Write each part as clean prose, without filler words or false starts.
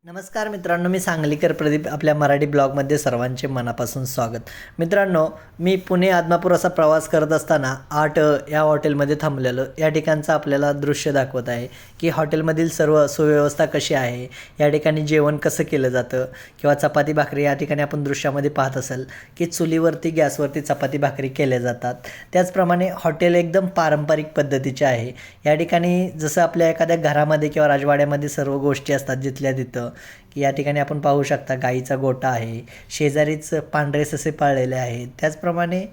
नमस्कार मित्रांनो, मी सांगलीकर प्रदीप आपल्या मराठी ब्लॉगमध्ये सर्वांचे मनापासून स्वागत. मित्रांनो, मी पुणे आदमापूर असा प्रवास करत असताना आर्ट या हॉटेलमध्ये थांबलेलो. या ठिकाणचं आपल्याला दृश्य दाखवत आहे की हॉटेलमधील सर्व सुव्यवस्था कशी आहे, या ठिकाणी जेवण कसं केलं जातं किंवा चपाती भाकरी या ठिकाणी आपण दृश्यामध्ये पाहत असाल की चुलीवरती गॅसवरती चपाती भाकरी केल्या जातात. त्याचप्रमाणे हॉटेल एकदम पारंपरिक पद्धतीचे आहे. या ठिकाणी जसं आपल्या एखाद्या घरामध्ये किंवा राजवाड्यामध्ये सर्व गोष्टी असतात जिथल्या तिथं, की या ठिकाणी आपण पाहू शकता गाईचा गोठा आहे, शेजारीच पांढरे ससे पाळलेले आहेत. त्याचप्रमाणे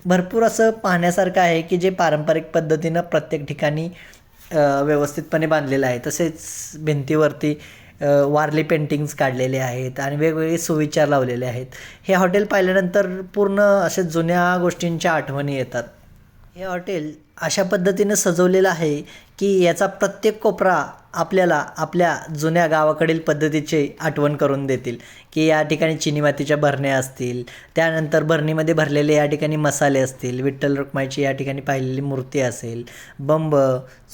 भरपूर असं पाहण्यासारखं आहे की जे पारंपरिक पद्धतीनं प्रत्येक ठिकाणी व्यवस्थितपणे बांधलेलं आहे. तसेच भिंतीवरती वारली पेंटिंग्स काढलेले आहेत आणि वेगवेगळे सुविचार लावलेले आहेत. हे हॉटेल पाहिल्यानंतर पूर्ण अशा जुन्या गोष्टींच्या आठवणी येतात. हे हॉटेल अशा पद्धतीनं सजवलेलं आहे की याचा प्रत्येक कोपरा आपल्याला आपल्या जुन्या गावाकडील पद्धतीचे आठवण करून देतील. की या ठिकाणी चिनी मातीच्या भरण्या असतील, त्यानंतर भरणीमध्ये भरलेले या ठिकाणी मसाले असतील, विठ्ठल रखुमाईची या ठिकाणी पाहिलेली मूर्ती असेल, बंब,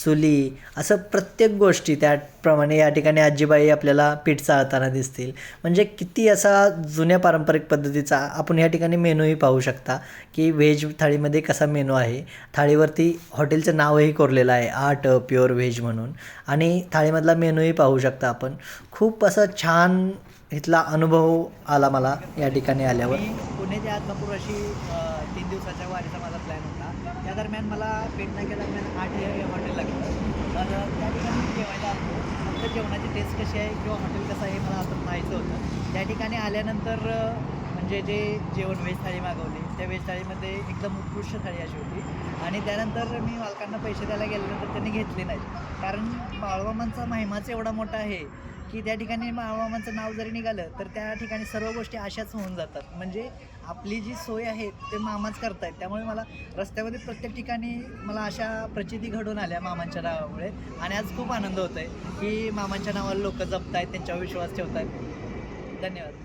चुली, असं प्रत्येक गोष्टी. त्याप्रमाणे या ठिकाणी आजीबाई आपल्याला पीठ चाळताना दिसतील. म्हणजे किती असा जुन्या पारंपरिक पद्धतीचा आपण या ठिकाणी मेनूही पाहू शकता की व्हेज थाळीमध्ये कसा मेनू आहे. थाळीवरती हॉटेलचं नावही कोरलेलं आहे, आर्ट प्युअर व्हेज म्हणून. आणि थाळीमधला मेनूही पाहू शकता आपण. खूप असं छान इथला अनुभव आला मला या ठिकाणी आल्यावर. पुणे ते आदमापूर अशी 3 दिवसाच्या वारीचा माझा प्लॅन होता. त्या दरम्यान मला पेटनाक्या दरम्यान आठ या हॉटेल लागलं. तर त्या ठिकाणी मी जेवायला आलो. फक्त जेवणाची टेस्ट कशी आहे किंवा हॉटेल कसं आहे मला असं माहीत होतं. त्या ठिकाणी आल्यानंतर म्हणजे जे जेवण व्हेज थाळी मागवली, त्या व्हेज थाळीमध्ये एकदम उत्कृष्ट थाळी अशी होती. आणि त्यानंतर मी मालकांना पैसे द्यायला गेल्यानंतर त्यांनी घेतले नाहीत. कारण बाळूमामांचा महिमाच एवढा मोठा आहे की त्या ठिकाणी बाळूमामांचं नाव जरी निघालं तर त्या ठिकाणी सर्व गोष्टी अशाच होऊन जातात. म्हणजे आपली जी सोय आहे ते मामाच करतायत. त्यामुळे मला रस्त्यामध्ये प्रत्येक ठिकाणी मला अशा प्रचिती घडून आल्या मामांच्या नावामुळे. आणि आज खूप आनंद होतो आहे की मामांच्या नावाला लोक जपत आहेत, त्यांच्यावर विश्वास ठेवत आहेत. धन्यवाद.